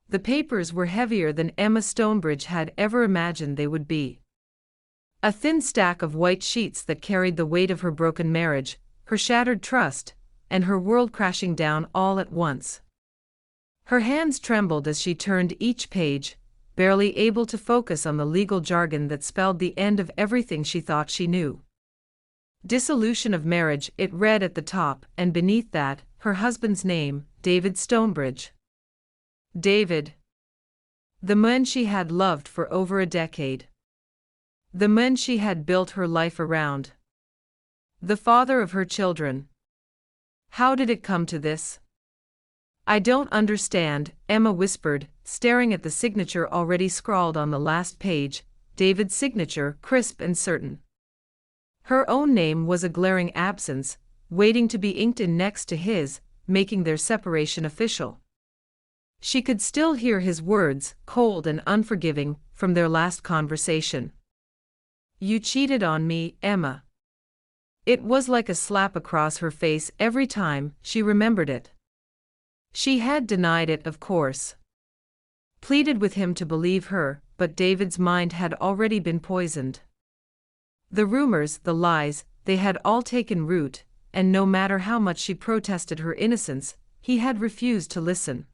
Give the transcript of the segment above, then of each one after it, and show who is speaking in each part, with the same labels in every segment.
Speaker 1: The papers were heavier than Emma Stonebridge had ever imagined they would be. A thin stack of white sheets that carried the weight of her broken marriage, her shattered trust, and her world crashing down all at once. Her hands trembled as she turned each page, barely able to focus on the legal jargon that spelled the end of everything she thought she knew. Dissolution of marriage, it read at the top, and beneath that, her husband's name, David Stonebridge. David. The man she had loved for over a decade. The man she had built her life around. The father of her children. How did it come to this? I don't understand, Emma whispered, staring at the signature already scrawled on the last page, David's signature, crisp and certain. Her own name was a glaring absence, waiting to be inked in next to his, making their separation official. She could still hear his words, cold and unforgiving, from their last conversation. You cheated on me, Emma. It was like a slap across her face every time she remembered it. She had denied it, of course. Pleaded with him to believe her, but David's mind had already been poisoned. The rumors, the lies, they had all taken root, and no matter how much she protested her innocence, he had refused to listen.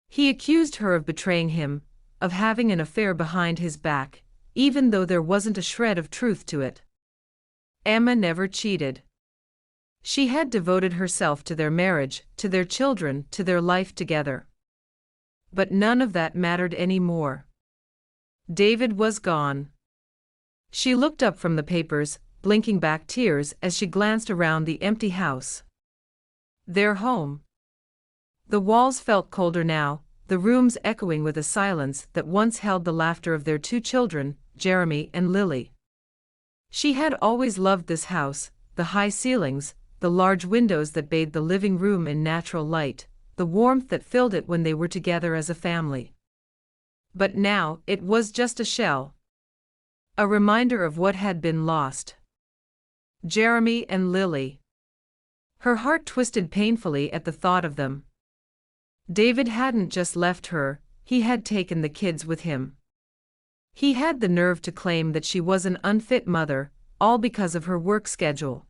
Speaker 1: He accused her of betraying him, of having an affair behind his back, even though there wasn't a shred of truth to it. Emma never cheated. She had devoted herself to their marriage, to their children, to their life together. But none of that mattered anymore. David was gone. She looked up from the papers, blinking back tears as she glanced around the empty house. Their home. The walls felt colder now, the rooms echoing with a silence that once held the laughter of their two children, Jeremy and Lily. She had always loved this house, the high ceilings, the large windows that bathed the living room in natural light, the warmth that filled it when they were together as a family. But now, it was just a shell. A reminder of what had been lost. Jeremy and Lily. Her heart twisted painfully at the thought of them. David hadn't just left her, he had taken the kids with him. He had the nerve to claim that she was an unfit mother, all because of her work schedule.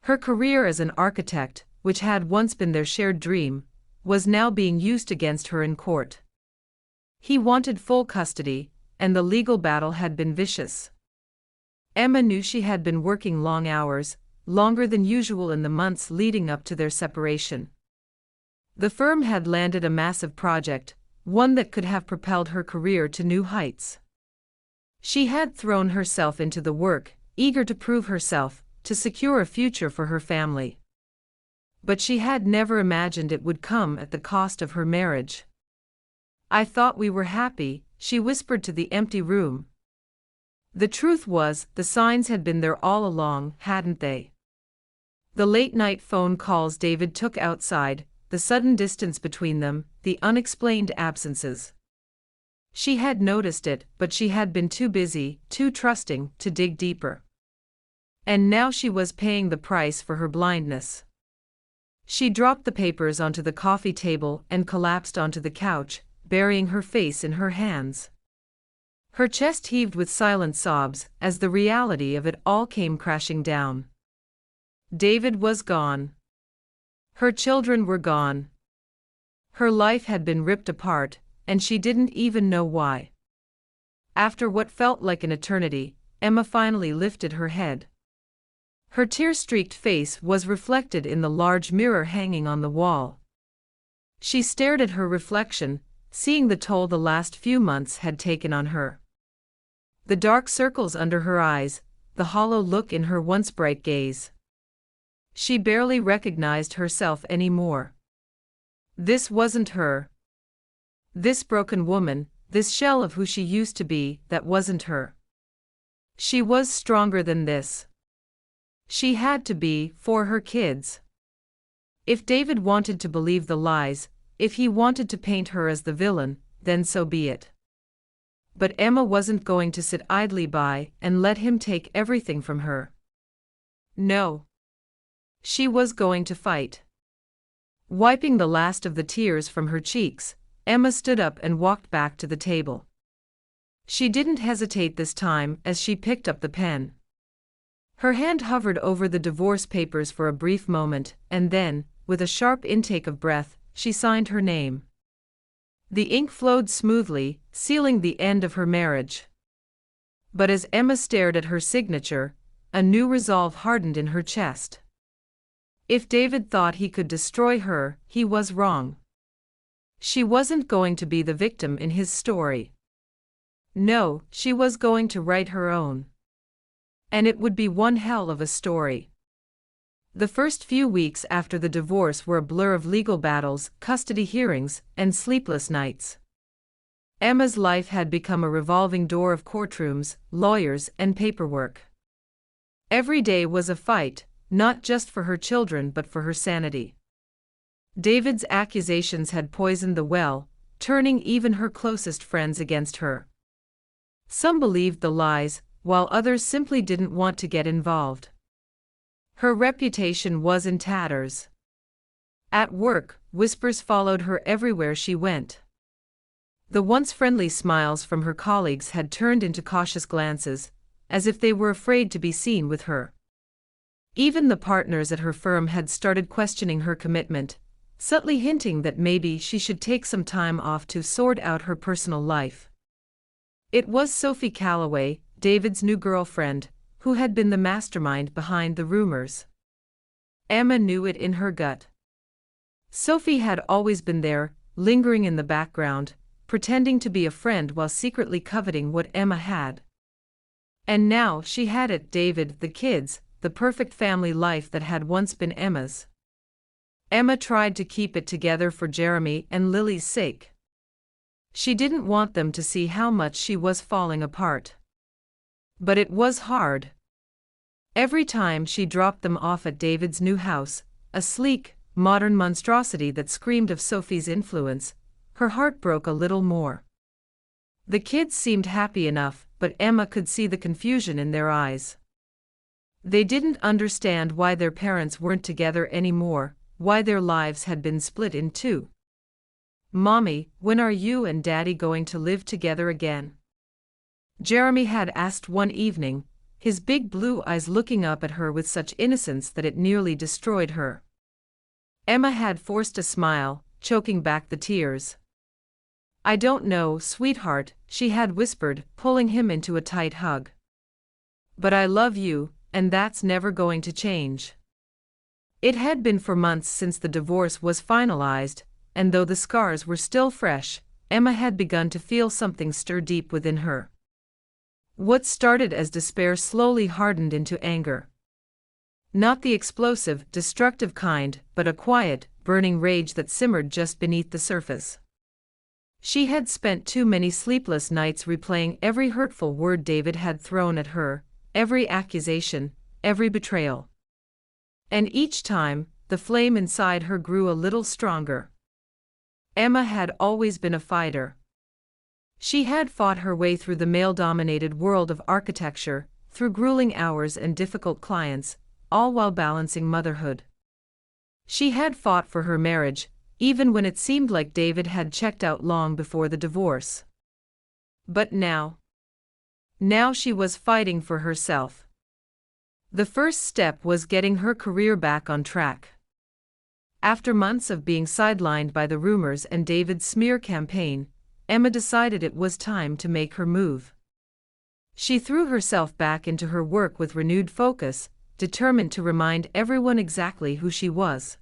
Speaker 1: Her career as an architect, which had once been their shared dream, was now being used against her in court. He wanted full custody, and the legal battle had been vicious. Emma knew she had been working long hours, longer than usual in the months leading up to their separation. The firm had landed a massive project, one that could have propelled her career to new heights. She had thrown herself into the work, eager to prove herself, to secure a future for her family. But she had never imagined it would come at the cost of her marriage. I thought we were happy, she whispered to the empty room. The truth was, the signs had been there all along, hadn't they? The late-night phone calls David took outside, the sudden distance between them, the unexplained absences. She had noticed it, but she had been too busy, too trusting, to dig deeper. And now she was paying the price for her blindness. She dropped the papers onto the coffee table and collapsed onto the couch, burying her face in her hands. Her chest heaved with silent sobs as the reality of it all came crashing down. David was gone. Her children were gone. Her life had been ripped apart, and she didn't even know why. After what felt like an eternity, Emma finally lifted her head. Her tear-streaked face was reflected in the large mirror hanging on the wall. She stared at her reflection, seeing the toll the last few months had taken on her. The dark circles under her eyes, the hollow look in her once bright gaze. She barely recognized herself anymore. This wasn't her. This broken woman, this shell of who she used to be, that wasn't her. She was stronger than this. She had to be, for her kids. If David wanted to believe the lies, if he wanted to paint her as the villain, then so be it. But Emma wasn't going to sit idly by and let him take everything from her. No. She was going to fight. Wiping the last of the tears from her cheeks, Emma stood up and walked back to the table. She didn't hesitate this time as she picked up the pen. Her hand hovered over the divorce papers for a brief moment, and then, with a sharp intake of breath, she signed her name. The ink flowed smoothly, sealing the end of her marriage. But as Emma stared at her signature, a new resolve hardened in her chest. If David thought he could destroy her, he was wrong. She wasn't going to be the victim in his story. No, she was going to write her own. And it would be one hell of a story. The first few weeks after the divorce were a blur of legal battles, custody hearings, and sleepless nights. Emma's life had become a revolving door of courtrooms, lawyers, and paperwork. Every day was a fight, not just for her children but for her sanity. David's accusations had poisoned the well, turning even her closest friends against her. Some believed the lies, while others simply didn't want to get involved. Her reputation was in tatters. At work, whispers followed her everywhere she went. The once friendly smiles from her colleagues had turned into cautious glances, as if they were afraid to be seen with her. Even the partners at her firm had started questioning her commitment, subtly hinting that maybe she should take some time off to sort out her personal life. It was Sophie Calloway, David's new girlfriend, who had been the mastermind behind the rumors. Emma knew it in her gut. Sophie had always been there, lingering in the background, pretending to be a friend while secretly coveting what Emma had. And now she had it: David, the kids, the perfect family life that had once been Emma's. Emma tried to keep it together for Jeremy and Lily's sake. She didn't want them to see how much she was falling apart. But it was hard. Every time she dropped them off at David's new house, a sleek, modern monstrosity that screamed of Sophie's influence, her heart broke a little more. The kids seemed happy enough, but Emma could see the confusion in their eyes. They didn't understand why their parents weren't together anymore, why their lives had been split in two. "Mommy, when are you and Daddy going to live together again?" Jeremy had asked one evening, his big blue eyes looking up at her with such innocence that it nearly destroyed her. Emma had forced a smile, choking back the tears. "I don't know, sweetheart," she had whispered, pulling him into a tight hug. "But I love you, and that's never going to change." It had been for months since the divorce was finalized, and though the scars were still fresh, Emma had begun to feel something stir deep within her. What started as despair slowly hardened into anger. Not the explosive, destructive kind, but a quiet, burning rage that simmered just beneath the surface. She had spent too many sleepless nights replaying every hurtful word David had thrown at her, every accusation, every betrayal. And each time, the flame inside her grew a little stronger. Emma had always been a fighter. She had fought her way through the male-dominated world of architecture, through grueling hours and difficult clients, all while balancing motherhood. She had fought for her marriage, even when it seemed like David had checked out long before the divorce. But now she was fighting for herself. The first step was getting her career back on track. After months of being sidelined by the rumors and David's smear campaign, Emma decided it was time to make her move. She threw herself back into her work with renewed focus, determined to remind everyone exactly who she was.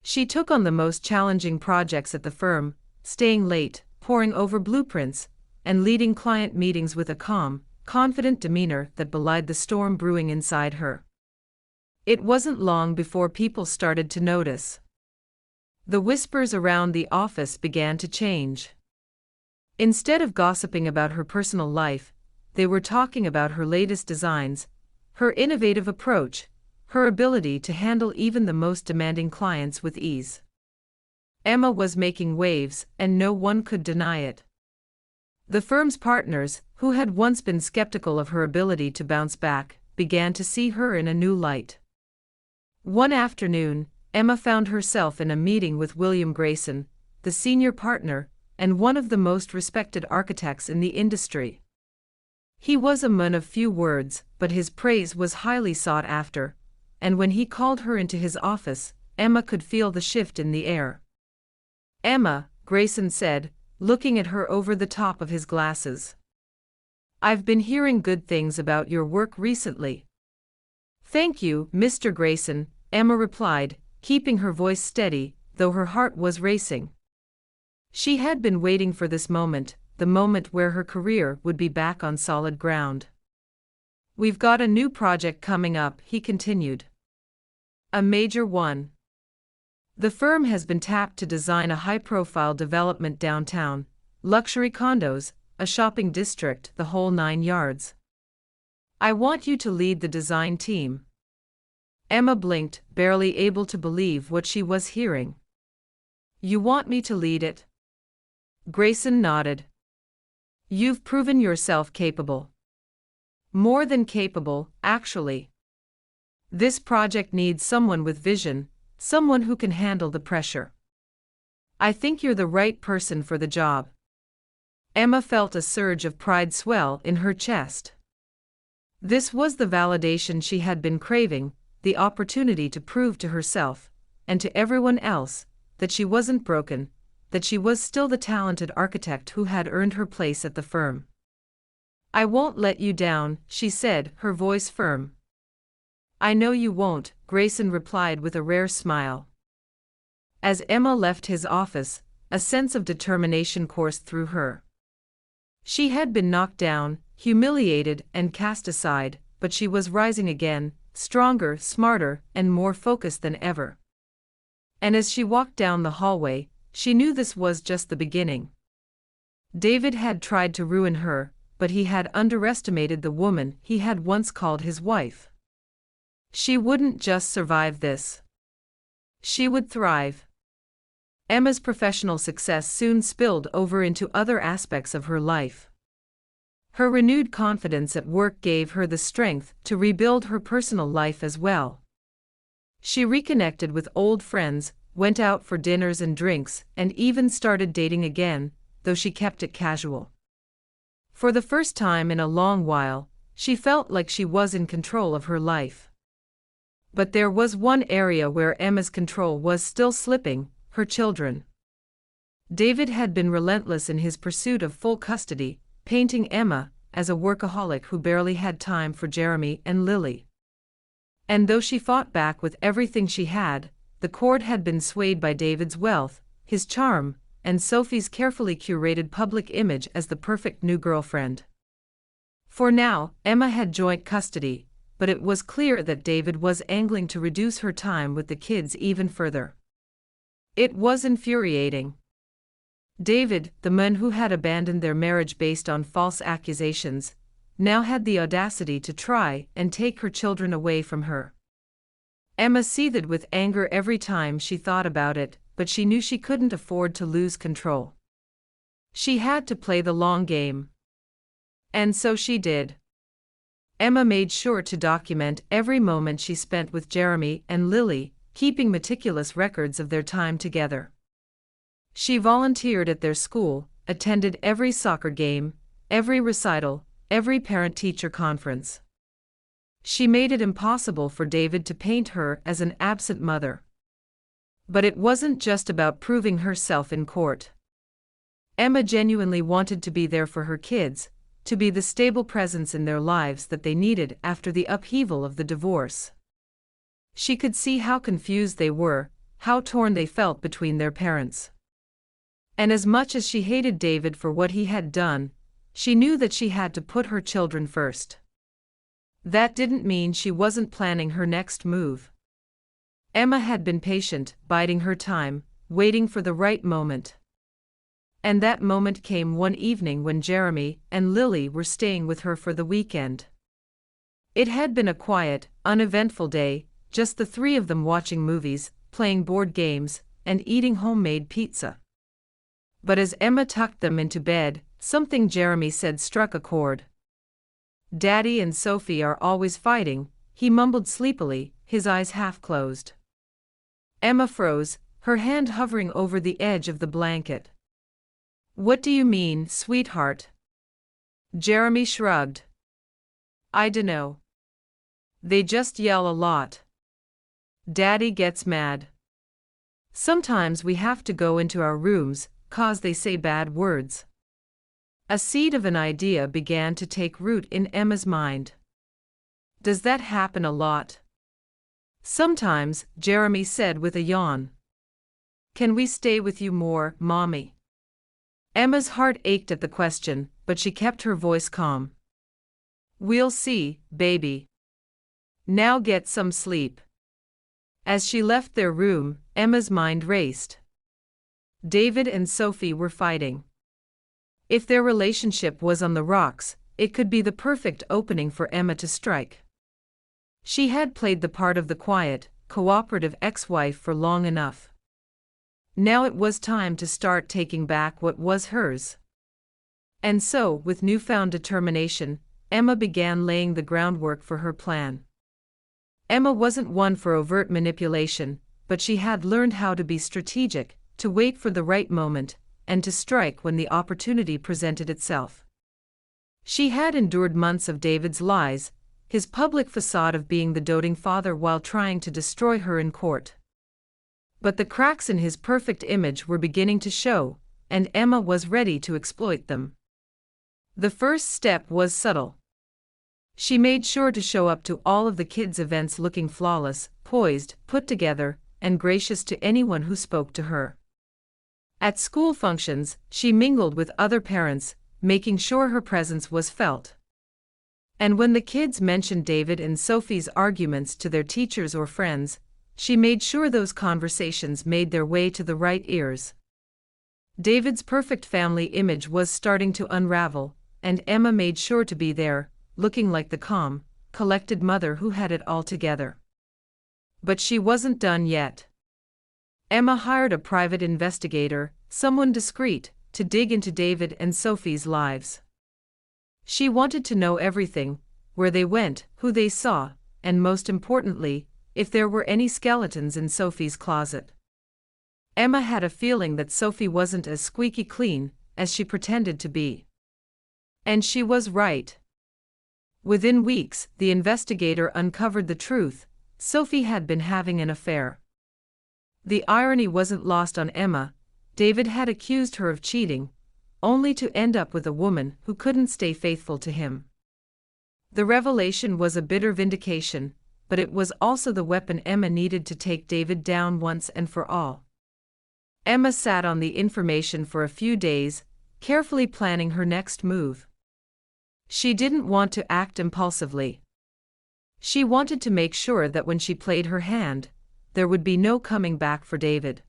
Speaker 1: She took on the most challenging projects at the firm, staying late, poring over blueprints, and leading client meetings with a calm, confident demeanor that belied the storm brewing inside her. It wasn't long before people started to notice. The whispers around the office began to change. Instead of gossiping about her personal life, they were talking about her latest designs, her innovative approach, her ability to handle even the most demanding clients with ease. Emma was making waves, and no one could deny it. The firm's partners, who had once been skeptical of her ability to bounce back, began to see her in a new light. One afternoon, Emma found herself in a meeting with William Grayson, the senior partner, and one of the most respected architects in the industry. He was a man of few words, but his praise was highly sought after, and when he called her into his office, Emma could feel the shift in the air. "Emma," Grayson said, looking at her over the top of his glasses. "I've been hearing good things about your work recently." "Thank you, Mr. Grayson," Emma replied, keeping her voice steady, though her heart was racing. She had been waiting for this moment, the moment where her career would be back on solid ground. "We've got a new project coming up," he continued. "A major one. The firm has been tapped to design a high-profile development downtown, luxury condos, a shopping district, the whole 9 yards. I want you to lead the design team." Emma blinked, barely able to believe what she was hearing. "You want me to lead it?" Grayson nodded. "You've proven yourself capable. More than capable, actually. This project needs someone with vision, someone who can handle the pressure. I think you're the right person for the job." Emma felt a surge of pride swell in her chest. This was the validation she had been craving, the opportunity to prove to herself, and to everyone else, that she wasn't broken, that she was still the talented architect who had earned her place at the firm. "I won't let you down," she said, her voice firm. "I know you won't," Grayson replied with a rare smile. As Emma left his office, a sense of determination coursed through her. She had been knocked down, humiliated, and cast aside, but she was rising again, stronger, smarter, and more focused than ever. And as she walked down the hallway, she knew this was just the beginning. David had tried to ruin her, but he had underestimated the woman he had once called his wife. She wouldn't just survive this. She would thrive. Emma's professional success soon spilled over into other aspects of her life. Her renewed confidence at work gave her the strength to rebuild her personal life as well. She reconnected with old friends, went out for dinners and drinks, and even started dating again, though she kept it casual. For the first time in a long while, she felt like she was in control of her life. But there was one area where Emma's control was still slipping: her children. David had been relentless in his pursuit of full custody, painting Emma as a workaholic who barely had time for Jeremy and Lily. And though she fought back with everything she had, the cord had been swayed by David's wealth, his charm, and Sophie's carefully curated public image as the perfect new girlfriend. For now, Emma had joint custody, but it was clear that David was angling to reduce her time with the kids even further. It was infuriating. David, the man who had abandoned their marriage based on false accusations, now had the audacity to try and take her children away from her. Emma seethed with anger every time she thought about it, but she knew she couldn't afford to lose control. She had to play the long game. And so she did. Emma made sure to document every moment she spent with Jeremy and Lily, keeping meticulous records of their time together. She volunteered at their school, attended every soccer game, every recital, every parent-teacher conference. She made it impossible for David to paint her as an absent mother. But it wasn't just about proving herself in court. Emma genuinely wanted to be there for her kids, to be the stable presence in their lives that they needed after the upheaval of the divorce. She could see how confused they were, how torn they felt between their parents. And as much as she hated David for what he had done, she knew that she had to put her children first. That didn't mean she wasn't planning her next move. Emma had been patient, biding her time, waiting for the right moment. And that moment came one evening when Jeremy and Lily were staying with her for the weekend. It had been a quiet, uneventful day, just the three of them watching movies, playing board games, and eating homemade pizza. But as Emma tucked them into bed, something Jeremy said struck a chord. "Daddy and Sophie are always fighting," he mumbled sleepily, his eyes half closed. Emma froze, her hand hovering over the edge of the blanket. "What do you mean, sweetheart?" Jeremy shrugged. "I dunno. They just yell a lot. Daddy gets mad. Sometimes we have to go into our rooms, 'cause they say bad words." A seed of an idea began to take root in Emma's mind. "Does that happen a lot?" "Sometimes," Jeremy said with a yawn. "Can we stay with you more, Mommy?" Emma's heart ached at the question, but she kept her voice calm. "We'll see, baby. Now get some sleep." As she left their room, Emma's mind raced. David and Sophie were fighting. If their relationship was on the rocks, it could be the perfect opening for Emma to strike. She had played the part of the quiet, cooperative ex-wife for long enough. Now it was time to start taking back what was hers. And so, with newfound determination, Emma began laying the groundwork for her plan. Emma wasn't one for overt manipulation, but she had learned how to be strategic, to wait for the right moment, and to strike when the opportunity presented itself. She had endured months of David's lies, his public facade of being the doting father while trying to destroy her in court. But the cracks in his perfect image were beginning to show, and Emma was ready to exploit them. The first step was subtle. She made sure to show up to all of the kids' events looking flawless, poised, put together, and gracious to anyone who spoke to her. At school functions, she mingled with other parents, making sure her presence was felt. And when the kids mentioned David and Sophie's arguments to their teachers or friends, she made sure those conversations made their way to the right ears. David's perfect family image was starting to unravel, and Emma made sure to be there, looking like the calm, collected mother who had it all together. But she wasn't done yet. Emma hired a private investigator, someone discreet, to dig into David and Sophie's lives. She wanted to know everything: where they went, who they saw, and most importantly, if there were any skeletons in Sophie's closet. Emma had a feeling that Sophie wasn't as squeaky clean as she pretended to be. And she was right. Within weeks, the investigator uncovered the truth: Sophie had been having an affair. The irony wasn't lost on Emma. David had accused her of cheating, only to end up with a woman who couldn't stay faithful to him. The revelation was a bitter vindication, but it was also the weapon Emma needed to take David down once and for all. Emma sat on the information for a few days, carefully planning her next move. She didn't want to act impulsively. She wanted to make sure that when she played her hand, there would be no coming back for David.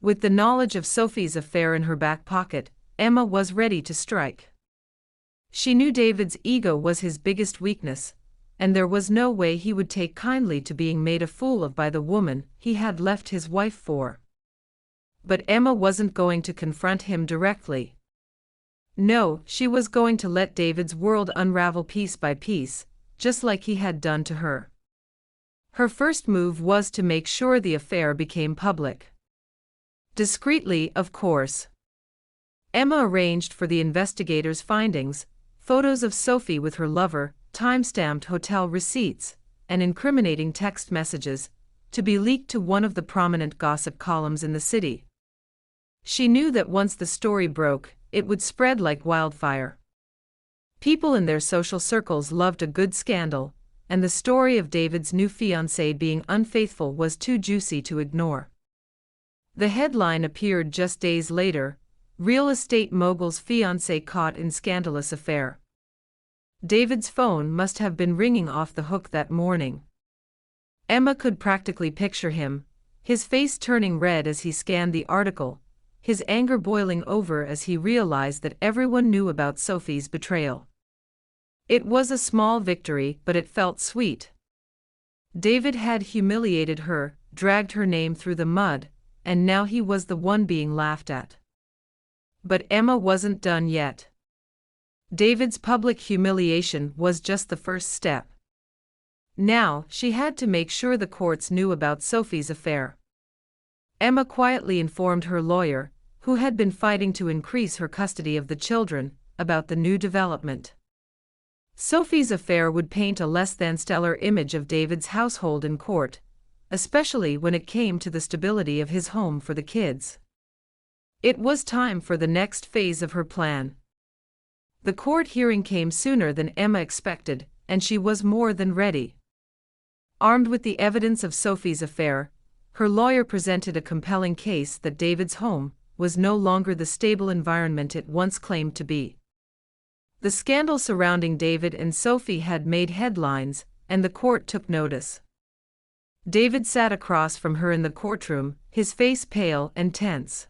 Speaker 1: With the knowledge of Sophie's affair in her back pocket, Emma was ready to strike. She knew David's ego was his biggest weakness, and there was no way he would take kindly to being made a fool of by the woman he had left his wife for. But Emma wasn't going to confront him directly. No, she was going to let David's world unravel piece by piece, just like he had done to her. Her first move was to make sure the affair became public. Discreetly, of course. Emma arranged for the investigators' findings: photos of Sophie with her lover, time-stamped hotel receipts, and incriminating text messages, to be leaked to one of the prominent gossip columns in the city. She knew that once the story broke, it would spread like wildfire. People in their social circles loved a good scandal, and the story of David's new fiancée being unfaithful was too juicy to ignore. The headline appeared just days later: real estate mogul's fiancée caught in scandalous affair. David's phone must have been ringing off the hook that morning. Emma could practically picture him, his face turning red as he scanned the article, his anger boiling over as he realized that everyone knew about Sophie's betrayal. It was a small victory, but it felt sweet. David had humiliated her, dragged her name through the mud, and now he was the one being laughed at. But Emma wasn't done yet. David's public humiliation was just the first step. Now, she had to make sure the courts knew about Sophie's affair. Emma quietly informed her lawyer, who had been fighting to increase her custody of the children, about the new development. Sophie's affair would paint a less than stellar image of David's household in court, especially when it came to the stability of his home for the kids. It was time for the next phase of her plan. The court hearing came sooner than Emma expected, and she was more than ready. Armed with the evidence of Sophie's affair, her lawyer presented a compelling case that David's home was no longer the stable environment it once claimed to be. The scandal surrounding David and Sophie had made headlines, and the court took notice. David sat across from her in the courtroom, his face pale and tense.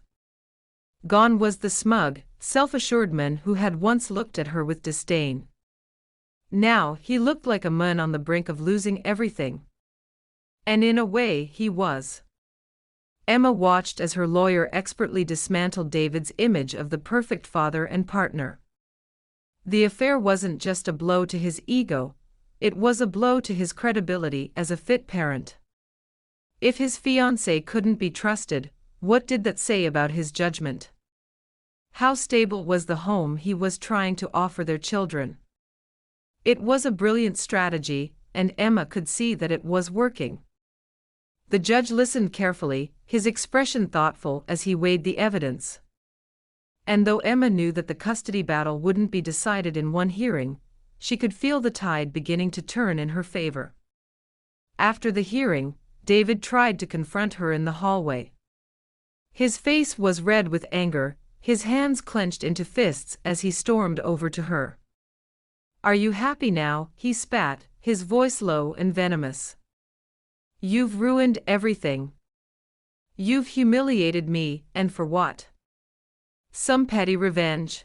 Speaker 1: Gone was the smug, self-assured man who had once looked at her with disdain. Now he looked like a man on the brink of losing everything. And in a way, he was. Emma watched as her lawyer expertly dismantled David's image of the perfect father and partner. The affair wasn't just a blow to his ego, it was a blow to his credibility as a fit parent. If his fiancée couldn't be trusted, what did that say about his judgment? How stable was the home he was trying to offer their children? It was a brilliant strategy, and Emma could see that it was working. The judge listened carefully, his expression thoughtful as he weighed the evidence. And though Emma knew that the custody battle wouldn't be decided in one hearing, she could feel the tide beginning to turn in her favor. After the hearing, David tried to confront her in the hallway. His face was red with anger, his hands clenched into fists as he stormed over to her. "Are you happy now?" he spat, his voice low and venomous. "You've ruined everything. You've humiliated me, and for what? Some petty revenge?"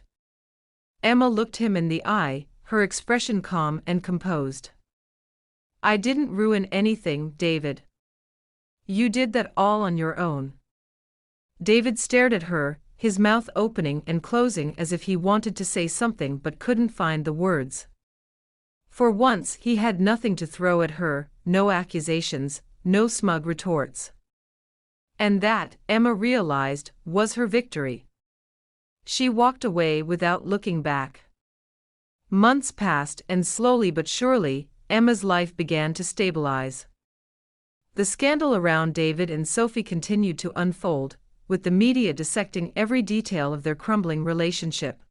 Speaker 1: Emma looked him in the eye, her expression calm and composed. "I didn't ruin anything, David. You did that all on your own." David stared at her, his mouth opening and closing as if he wanted to say something but couldn't find the words. For once he had nothing to throw at her, no accusations, no smug retorts. And that, Emma realized, was her victory. She walked away without looking back. Months passed and slowly but surely, Emma's life began to stabilize. The scandal around David and Sophie continued to unfold, with the media dissecting every detail of their crumbling relationship.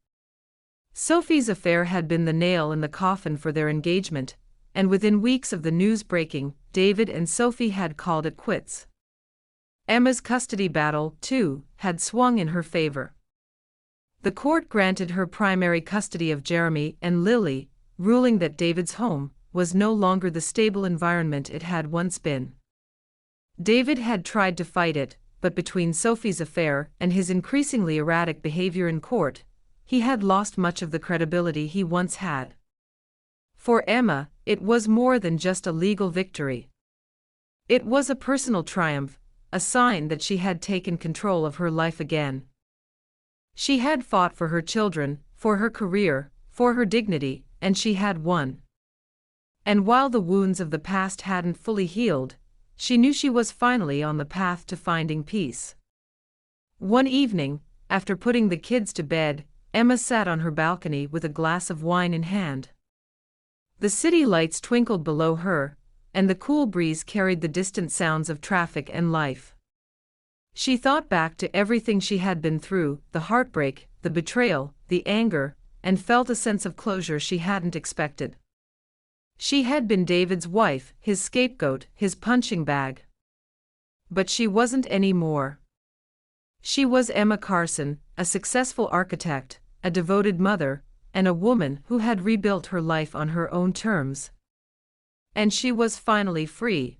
Speaker 1: Sophie's affair had been the nail in the coffin for their engagement, and within weeks of the news breaking, David and Sophie had called it quits. Emma's custody battle, too, had swung in her favor. The court granted her primary custody of Jeremy and Lily, ruling that David's home was no longer the stable environment it had once been. David had tried to fight it, but between Sophie's affair and his increasingly erratic behavior in court, he had lost much of the credibility he once had. For Emma, it was more than just a legal victory. It was a personal triumph, a sign that she had taken control of her life again. She had fought for her children, for her career, for her dignity, and she had won. And while the wounds of the past hadn't fully healed, she knew she was finally on the path to finding peace. One evening, after putting the kids to bed, Emma sat on her balcony with a glass of wine in hand. The city lights twinkled below her, and the cool breeze carried the distant sounds of traffic and life. She thought back to everything she had been through, the heartbreak, the betrayal, the anger, and felt a sense of closure she hadn't expected. She had been David's wife, his scapegoat, his punching bag. But she wasn't anymore. She was Emma Carson, a successful architect, a devoted mother, and a woman who had rebuilt her life on her own terms. And she was finally free.